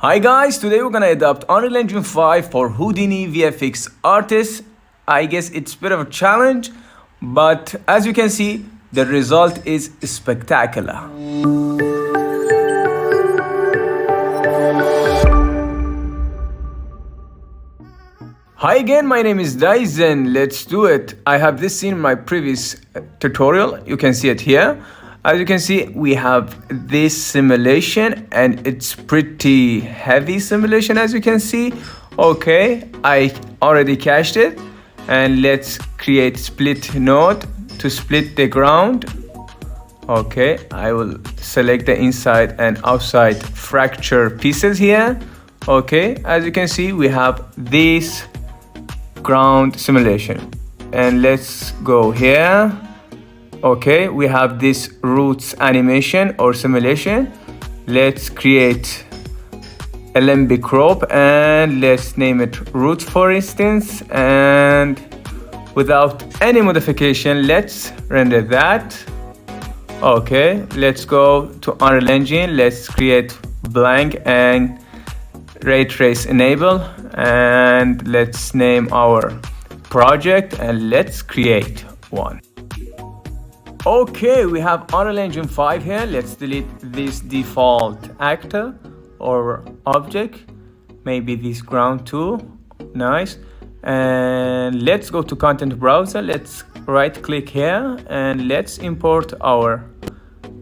Hi guys, today we're gonna adopt Unreal Engine 5 for Houdini VFX artists. I guess it's a bit of a challenge, but as you can see, the result is spectacular. Hi again, my name is Dyson. Let's do it. I have this scene in my previous tutorial. You can see it here. As you can see, we have this simulation and it's pretty heavy simulation, as you can see. Okay, I already cached it, and let's create split node to split the ground. Okay, I will select the inside and outside fracture pieces here. Okay, as you can see, we have this ground simulation, and let's go here. Okay, we have this roots animation or simulation. Let's create alembic rope and let's name it roots, for instance, and without any modification, let's render that. Okay, let's go to Unreal Engine. Let's create blank and ray trace enable, and let's name our project and let's create one. Okay, we have Unreal Engine 5 here. Let's delete this default actor or object, maybe this ground too. Nice. And let's go to content browser. Let's right click here and let's import our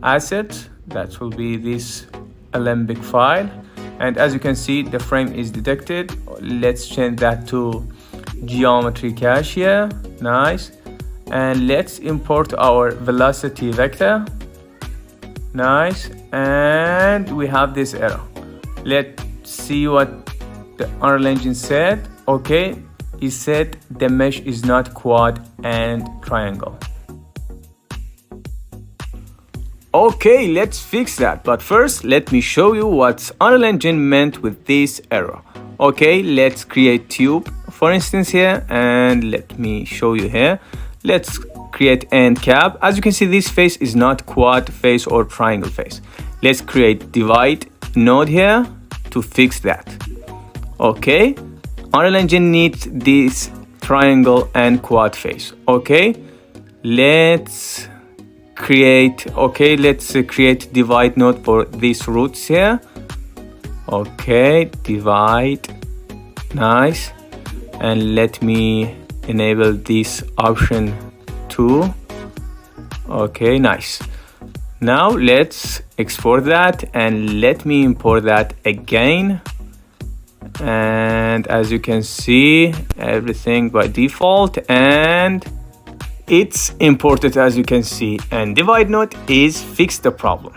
asset. That will be this alembic file. And as you can see, the frame is detected. Let's change that to geometry cache here. Nice. And let's import our velocity vector. Nice. And we have this error. Let's see what the Unreal Engine said. Okay, it said the mesh is not quad and triangle. Okay, let's fix that. But first, let me show you what Unreal Engine meant with this error. Okay, let's create tube, for instance, here, and let me show you here. Let's create end cap. As you can see, this face is not quad face or triangle face. Let's create divide node here to fix that. Okay, Unreal Engine needs this triangle and quad face. Okay, let's create divide node for these roots here. Okay, divide. Nice. And let me enable this option too. Okay, nice. Now let's export that and let me import that again. And as you can see, everything by default, and it's imported, as you can see, and divide node is fixed the problem.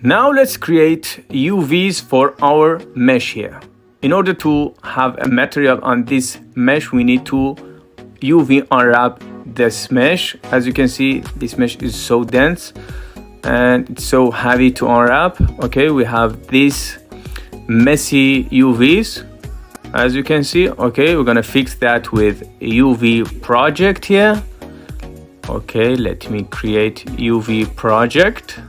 Now let's create UVs for our mesh here. In order to have a material on this mesh, we need to UV unwrap this mesh. As you can see, this mesh is so dense and it's so heavy to unwrap. Okay, we have these messy UVs, as you can see. Okay, we're gonna fix that with UV project here. Okay, let me create UV project.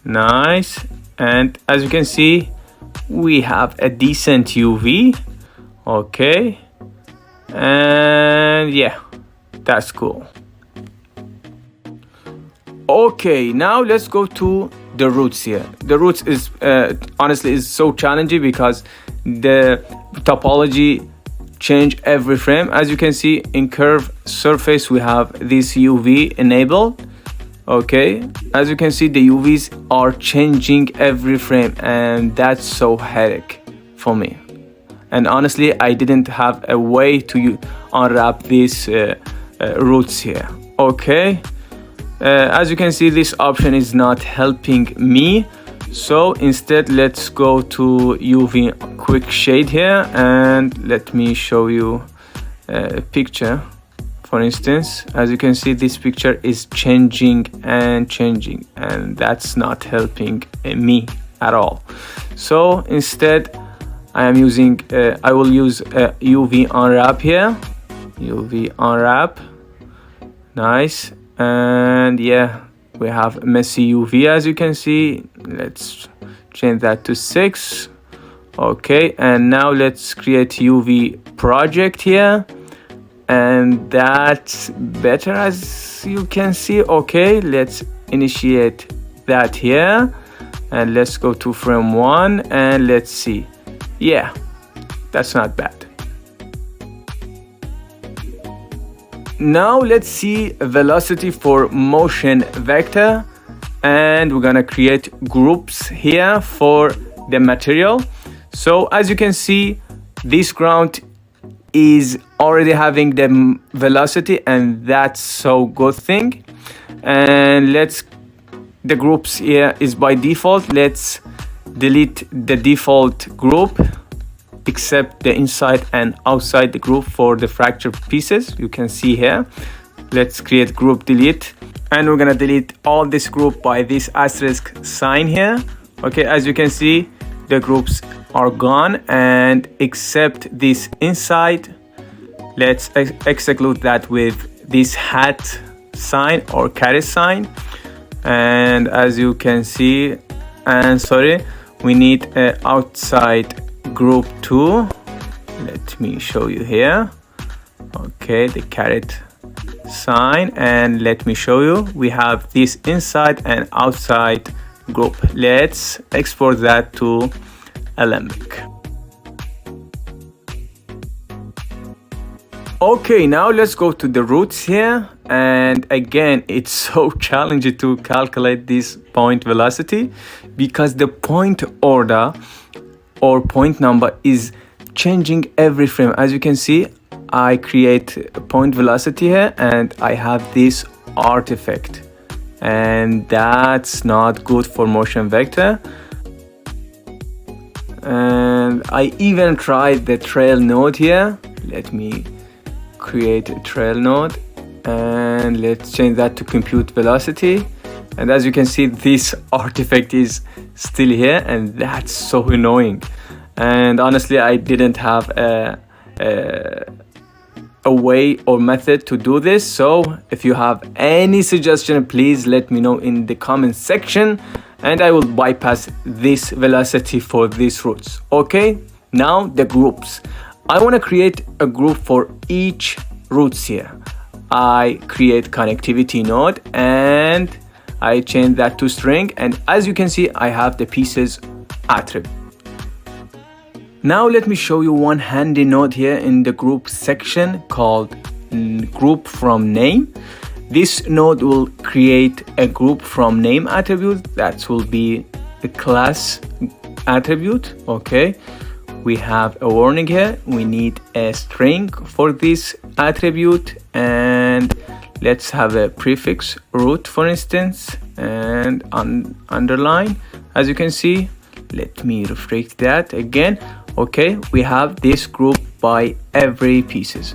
Nice. And as you can see, we have a decent UV. Okay, and yeah, that's cool. Okay, now let's go to the roots here. The roots is honestly is so challenging because the topology change every frame. As you can see, in curve surface we have this UV enabled. Okay, as you can see, the UVs are changing every frame, and that's so headache for me. And honestly, I didn't have a way to unwrap these roots here. Okay, as you can see, this option is not helping me. So instead, let's go to UV quick shade here, and let me show you a picture. For instance, as you can see, this picture is changing and changing, and that's not helping me at all. So instead, I will use UV unwrap here. UV unwrap. Nice. And yeah, we have messy UV, as you can see. Let's change that to 6. Okay, and now let's create UV project here, and that's better, as you can see. Okay, let's initiate that here, and let's go to frame 1, and let's see. Yeah, that's not bad. Now let's see velocity for motion vector, and we're gonna create groups here for the material. So as you can see, this ground is already having the velocity, and that's so good thing. And the groups here is by default. Let's delete the default group, except the inside and outside the group for the fracture pieces. You can see here. Let's create group delete, and we're gonna delete all this group by this asterisk sign here. Okay, as you can see, the groups are gone, and except this inside, let's exclude that with this hat sign or caret sign. And as you can see, and sorry, we need an outside group too. Let me show you here. Okay, the caret sign, and let me show you, we have this inside and outside group. Let's export that to alembic. Okay, now let's go to the roots here, and again, it's so challenging to calculate this point velocity because the point order or point number is changing every frame. As you can see, I create a point velocity here, and I have this artifact, and that's not good for motion vector. And I even tried the trail node here. Let me create a trail node, and let's change that to compute velocity. And as you can see, this artifact is still here, and that's so annoying. And honestly, I didn't have a way or method to do this. So if you have any suggestion, please let me know in the comment section, and I will bypass this velocity for these roots. Okay, now the groups. I want to create a group for each roots here. I create connectivity node, and I change that to string, and as you can see, I have the pieces attribute. Now let me show you one handy node here in the group section called group from name. This node will create a group from name attribute that will be the class attribute. Okay, we have a warning here. We need a string for this attribute, and let's have a prefix root, for instance, and underline. As you can see, let me reflect that again. Okay, we have this group by every pieces.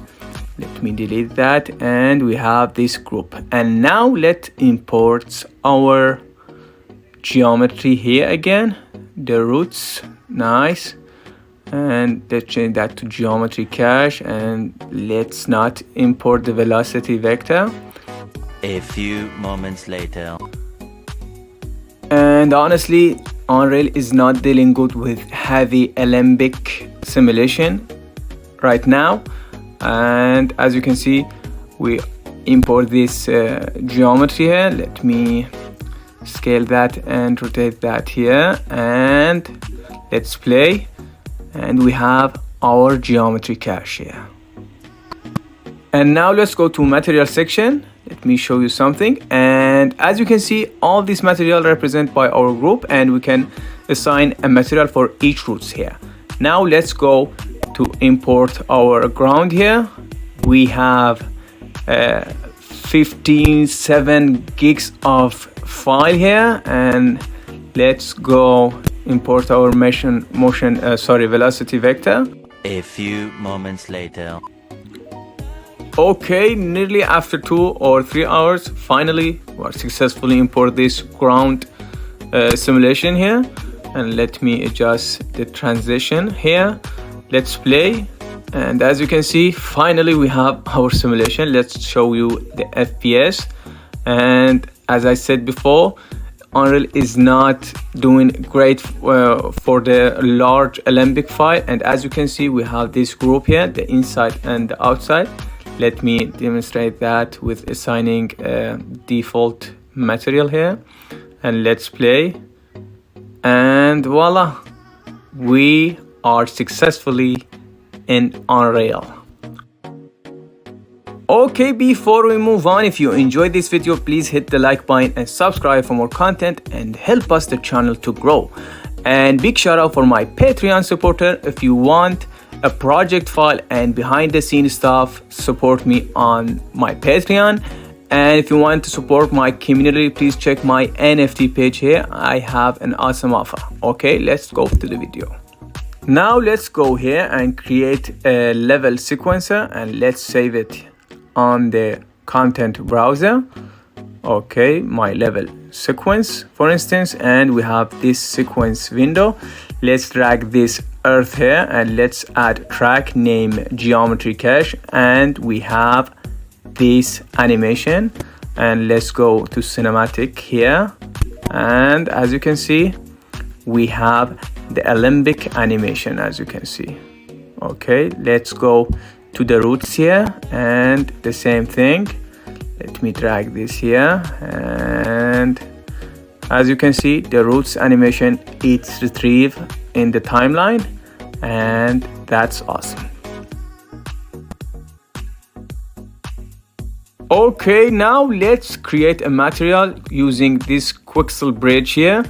Let me delete that, and we have this group. And now let's import our geometry here again, the roots. Nice. And let's change that to geometry cache, and let's not import the velocity vector. A few moments later. And honestly, Unreal is not dealing good with heavy alembic simulation right now. And as you can see, we import this geometry here. Let me scale that and rotate that here, and let's play. And we have our geometry cache here. And now let's go to material section. Let me show you something. And as you can see, all this material represented by our group, and we can assign a material for each roots here. Now let's go to import our ground here. We have 7 gigs of file here, and let's go import our velocity vector. A few moments later. Okay, nearly after 2 or 3 hours, finally we are successfully import this ground simulation here. And let me adjust the transition here. Let's play. And as you can see, finally we have our simulation. Let's show you the FPS. And as I said before, Unreal is not doing great for the large alembic file. And as you can see, we have this group here, the inside and the outside. Let me demonstrate that with assigning a default material here, and let's play. And voila, we are successfully in Unreal. Okay, before we move on, if you enjoyed this video, please hit the like button and subscribe for more content and help us the channel to grow. And big shout out for my Patreon supporter. If you want a project file and behind the scenes stuff, support me on my Patreon. And if you want to support my community, please check my NFT page here. I have an awesome offer. Okay, let's go to the video. Now let's go here and create a level sequencer, and let's save it on the content browser. Okay, my level sequence for instance, and we have this sequence window. Let's drag this earth here and let's add track name geometry cache, and we have this animation, and let's go to cinematic here, and as you can see we have the alembic animation, as you can see. Okay, let's go to the roots here and the same thing. Let me drag this here, and as you can see the roots animation, it's retrieved in the timeline, and that's awesome. Okay, now let's create a material using this quixel bridge here.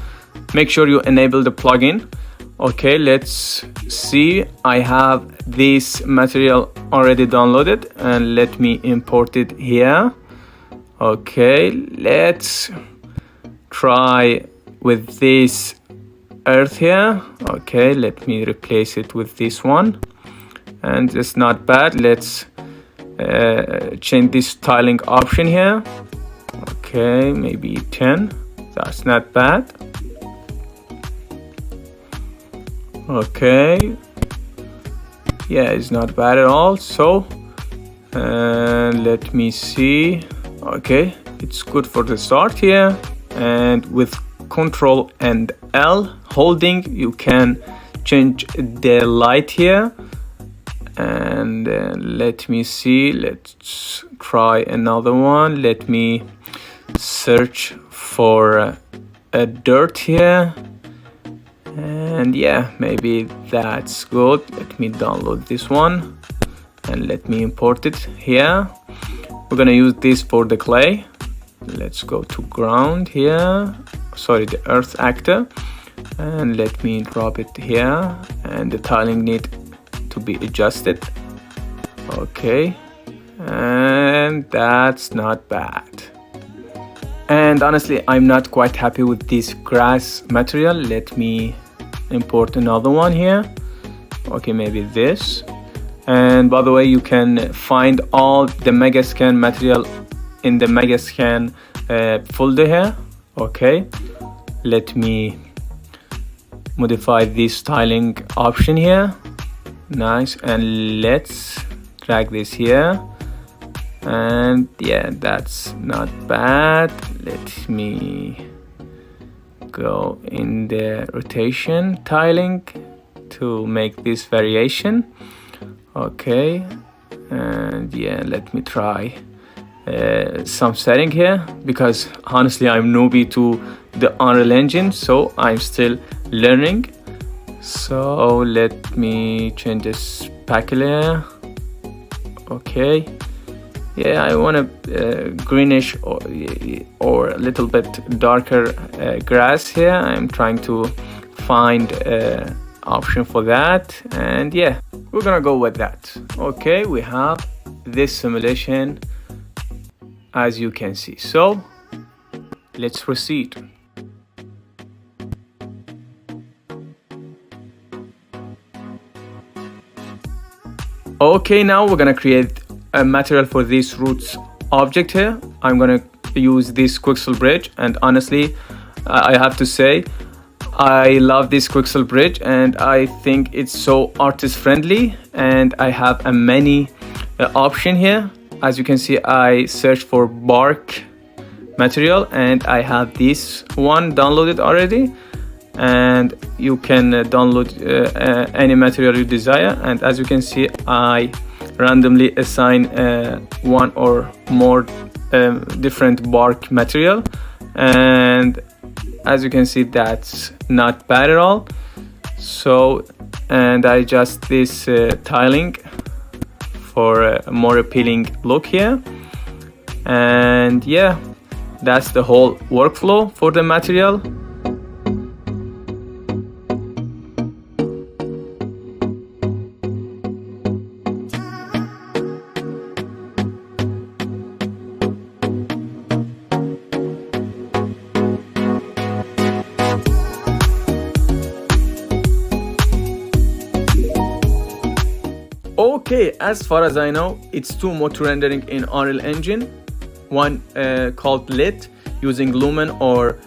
Make sure you enable the plugin. Okay, let's see. I have this material already downloaded, and let me import it here. Okay, let's try with this earth here. Okay, let me replace it with this one, and it's not bad. Let's change this tiling option here. Okay, maybe 10. That's not bad. Okay, yeah, it's not bad at all. So let me see. Okay, it's good for the start here, and with Control and L holding you can change the light here. And let me see, let's try another one. Let me search for a dirt here, and yeah, maybe that's good. Let me download this one and let me import it here. We're gonna use this for the clay. Let's go to ground here, sorry, the earth actor, and let me drop it here, and the tiling need to be adjusted. Okay, and that's not bad. And honestly, I'm not quite happy with this grass material. Let me import another one here. Okay, maybe this. And by the way, you can find all the Megascan material in the Megascan folder here. Okay, let me modify this styling option here. Nice, and let's drag this here, and yeah, that's not bad. Let me go in the rotation tiling to make this variation. Okay, and yeah, let me try some setting here, because honestly I'm newbie to the Unreal Engine, so I'm still learning. So let me change this pack layer. Okay, yeah, I want a greenish or a little bit darker grass here. I'm trying to find an option for that, and yeah, we're gonna go with that. Okay, we have this simulation as you can see, so let's proceed. Okay, now we're gonna create a material for this roots object here. I'm gonna use this quixel bridge, and honestly I have to say I love this quixel bridge, and I think it's so artist friendly, and I have a many option here. As you can see, I searched for bark material, and I have this one downloaded already, and you can download any material you desire. And as you can see, I randomly assign one or more different bark material, and as you can see, that's not bad at all. So, and I adjust this tiling for a more appealing look here. And yeah, that's the whole workflow for the material. Okay, as far as I know, it's two modes rendering in Unreal Engine. One called lit, using lumen or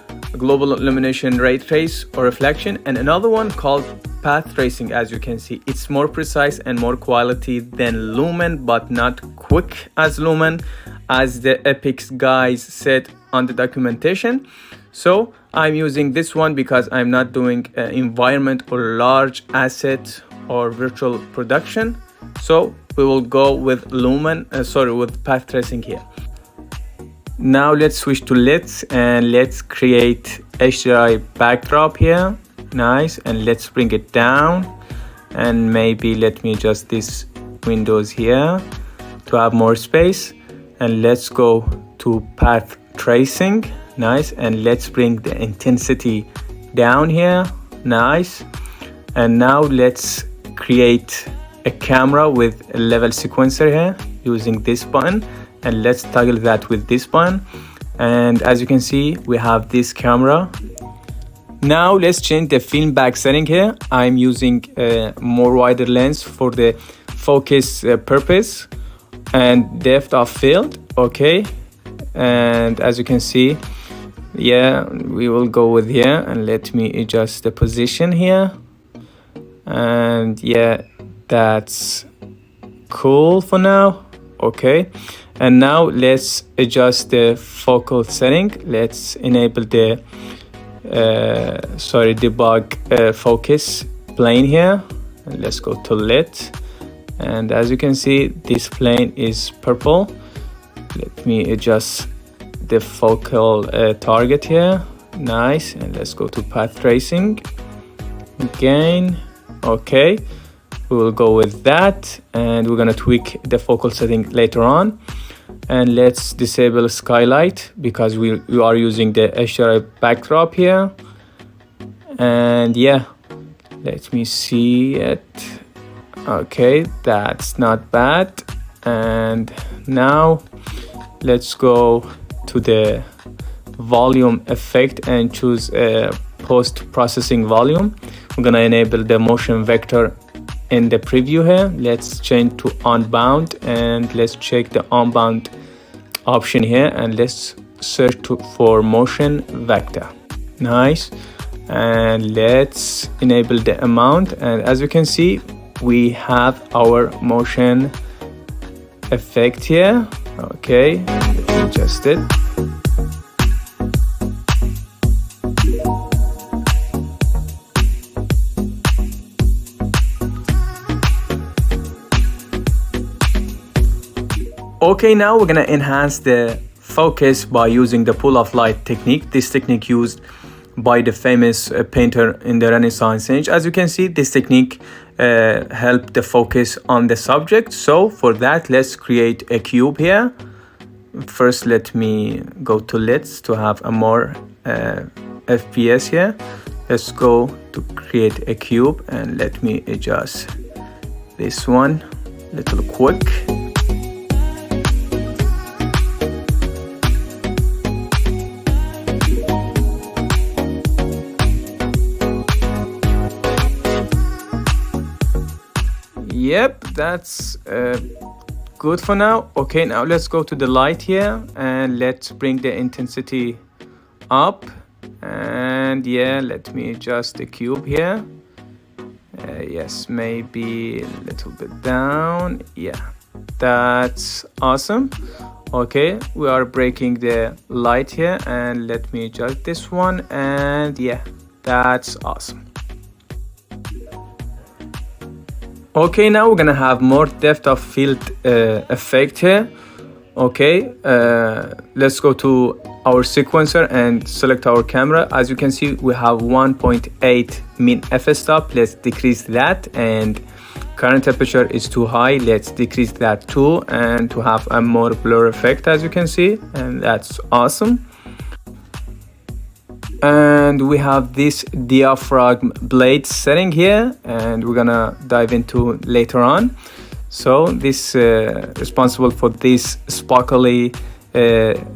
global illumination ray trace or reflection, and another one called path tracing. As you can see, it's more precise and more quality than lumen, but not quick as lumen, as the Epic's guys said on the documentation. So I'm using this one because I'm not doing environment or large asset or virtual production. So we will go with with path tracing here. Now let's switch to lit, and let's create HDRI backdrop here. Nice, and let's bring it down, and maybe let me adjust these windows here to have more space. And let's go to path tracing. Nice, and let's bring the intensity down here. Nice, and now let's create a camera with a level sequencer here using this button, and let's toggle that with this button. And as you can see, we have this camera. Now let's change the film back setting here. I'm using a more wider lens for the focus purpose and depth of field. Okay, and as you can see, yeah, we will go with here, and let me adjust the position here. And yeah, that's cool for now. Okay, and now let's adjust the focal setting. Let's enable the debug focus plane here, and let's go to lit. And as you can see, this plane is purple. Let me adjust the focal target here. Nice, and let's go to path tracing again. Okay, we will go with that, and we're gonna tweak the focal setting later on. And let's disable skylight because we are using the HDRI backdrop here. And yeah, let me see it. Okay, that's not bad. And now let's go to the volume effect and choose a post-processing volume. We're gonna enable the motion vector in the preview here. Let's change to unbound, and let's check the unbound option here, and let's search for motion vector. Nice, and let's enable the amount. And as you can see, we have our motion effect here. Okay, let me adjust it. Okay, now we're gonna enhance the focus by using the pull of light technique. This technique used by the famous painter in the Renaissance age. As you can see, this technique helped the focus on the subject. So for that, let's create a cube here. First, let me go to lits to have a more FPS here. Let's go to create a cube, and let me adjust this one a little quick. Yep, that's good for now. Okay, now let's go to the light here, and let's bring the intensity up. And yeah, let me adjust the cube here. Yes, maybe a little bit down. Yeah, that's awesome. Okay, we are breaking the light here, and let me adjust this one, and yeah, that's awesome. Okay, now we're gonna have more depth of field effect here. Okay, let's go to our sequencer and select our camera. As you can see, we have 1.8 min f-stop. Let's decrease that, and current temperature is too high. Let's decrease that too, and to have a more blur effect, as you can see, and that's awesome. And we have this diaphragm blade setting here, and we're gonna dive into later on. So this responsible for these sparkly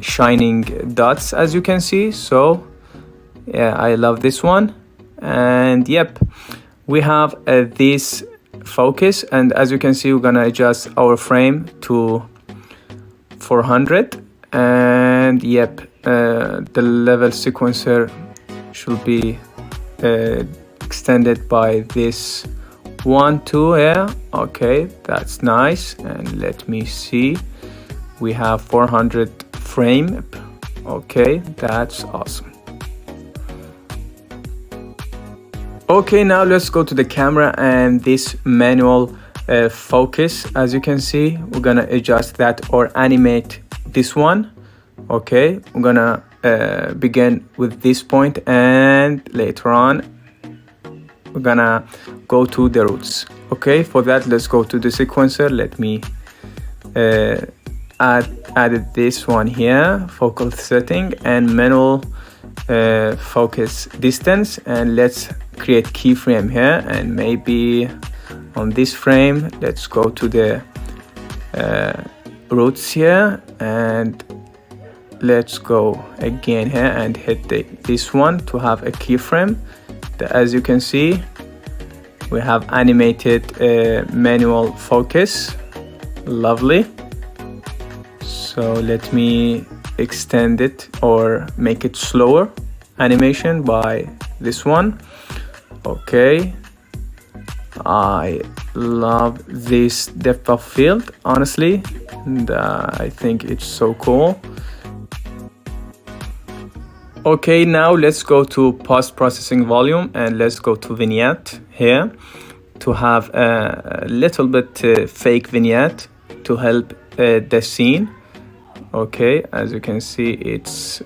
shining dots, as you can see. So yeah, I love this one. And yep, we have this focus, and as you can see, we're gonna adjust our frame to 400, and yep, the level sequencer should be extended by this 1 2 here. Okay, that's nice. And let me see, we have 400 frame. Okay, that's awesome. Okay, now let's go to the camera and this manual focus. As you can see, we're gonna adjust that or animate this one. Okay, we're gonna begin with this point, and later on we're gonna go to the roots. Okay, for that, let's go to the sequencer. Let me added this one here, focal setting and manual focus distance, and let's create keyframe here, and maybe on this frame let's go to the roots here, and let's go again here and hit this one to have a keyframe. As you can see, we have animated manual focus. Lovely. So let me extend it or make it slower animation by this one. Okay, I love this depth of field, honestly, and I think it's so cool. Okay, now let's go to post-processing volume, and let's go to vignette here to have a little bit fake vignette to help the scene. Okay, as you can see, it's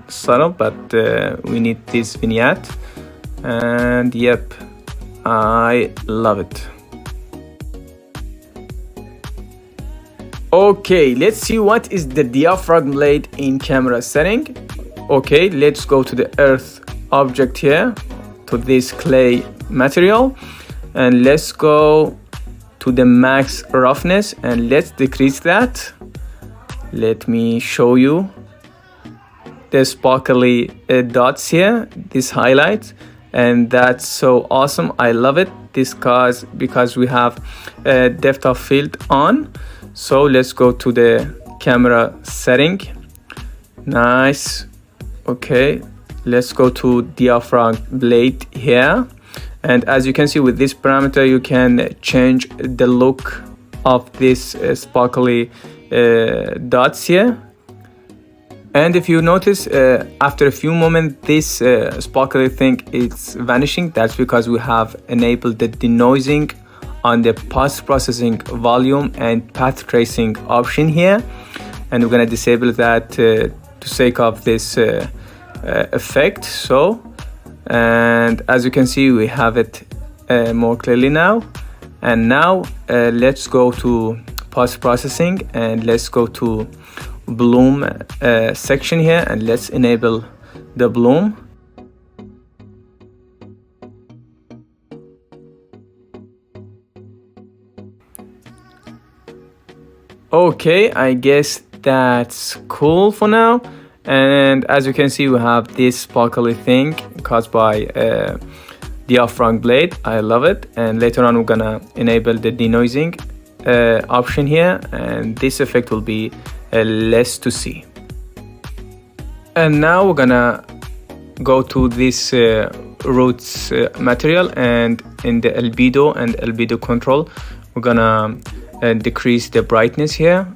subtle, but we need this vignette, and yep, I love it. Okay, let's see what is the diaphragm blade in camera setting. Okay, let's go to the earth object here, to this clay material, and let's go to the max roughness, and let's decrease that. Let me show you the sparkly dots here, this highlight, and that's so awesome. I love it. This because we have depth of field on. So let's go to the camera setting. Nice. Okay, let's go to diaphragm blade here, and as you can see, with this parameter you can change the look of this sparkly dots here. And if you notice, after a few moments this sparkly thing is vanishing. That's because we have enabled the denoising on the post-processing volume and path tracing option here, and we're going to disable that to sake of this effect. So, and as you can see, we have it more clearly now. And now let's go to post-processing, and let's go to bloom section here, and let's enable the bloom. Okay, I guess that's cool for now. And as you can see, we have this sparkly thing caused by diaphragm blade. I love it. And later on we're gonna enable the denoising option here, and this effect will be less to see. And now we're gonna go to this roots material, and in the albedo and albedo control we're gonna decrease the brightness here,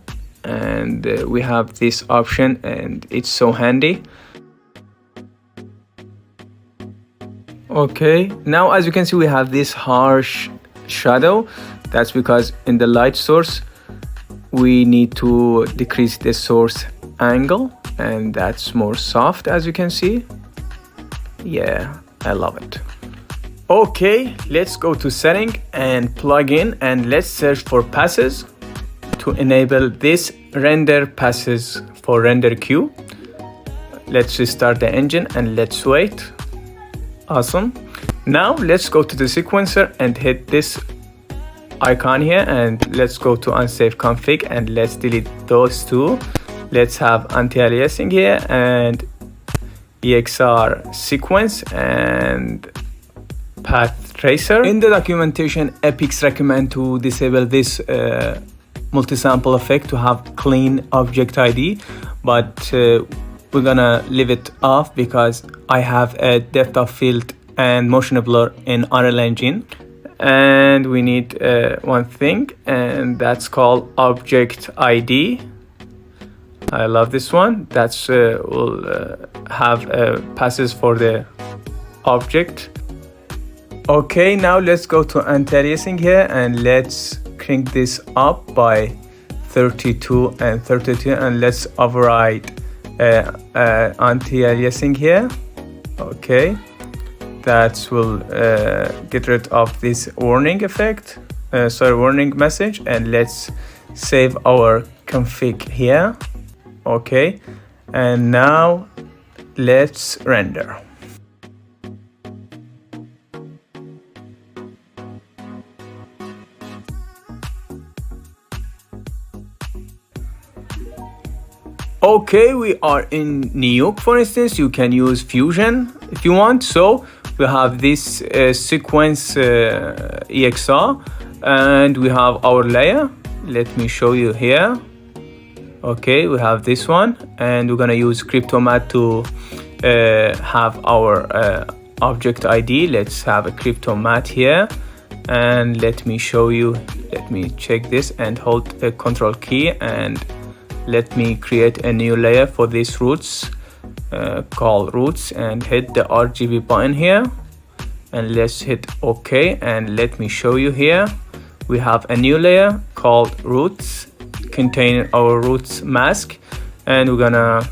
and we have this option, and it's so handy. Okay, now as you can see, we have this harsh shadow. That's because in the light source we need to decrease the source angle, and that's more soft, as you can see. Yeah, I love it. Okay, let's go to setting and plug in, and let's search for passes to enable this render passes for render queue. Let's restart the engine and let's wait. Awesome. Now let's go to the sequencer and hit this icon here, and let's go to unsafe config and let's delete those two. Let's have anti-aliasing here and EXR sequence and path tracer. In the documentation, Epics recommend to disable this multi-sample effect to have clean object ID, but we're gonna leave it off because I have a depth of field and motion blur in Unreal Engine, and we need one thing, and that's called object ID. I love this one. That's will have passes for the object. Okay, now let's go to anti-aliasing here and let's crank this up by 32 and 32, and let's override anti-aliasing here. Okay, that will get rid of this warning effect, warning message, and let's save our config here. Okay, and now let's render. Okay, we are in Nuke, for instance. You can use Fusion if you want. So we have this sequence EXR, and we have our layer. Let me show you here. Okay, we have this one, and we're gonna use cryptomatte to have our object ID. Let's have a cryptomatte here, and let me show you. Let me check this and hold the control key, and let me create a new layer for these roots, called roots, and hit the RGB button here, and let's hit OK, and let me show you here. We have a new layer called roots containing our roots mask, and we're gonna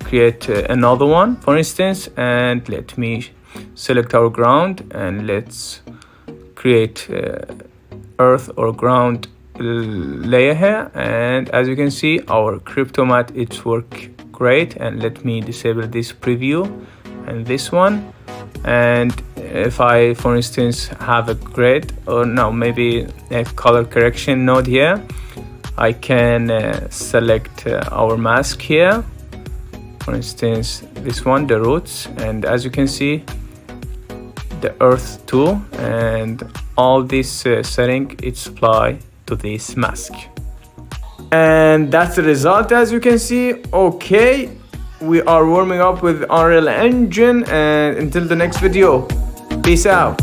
create another one, for instance, and let me select our ground, and let's create earth or ground layer here. And as you can see, our cryptomatte, it's work great. And let me disable this preview and this one, and if I, for instance, have a grid, or no, maybe a color correction node here, I can select our mask here, for instance this one, the roots, and as you can see, the earth too, and all this setting, it's applied to this mask. And that's the result, as you can see. Okay, we are warming up with Unreal Engine, and until the next video, peace out.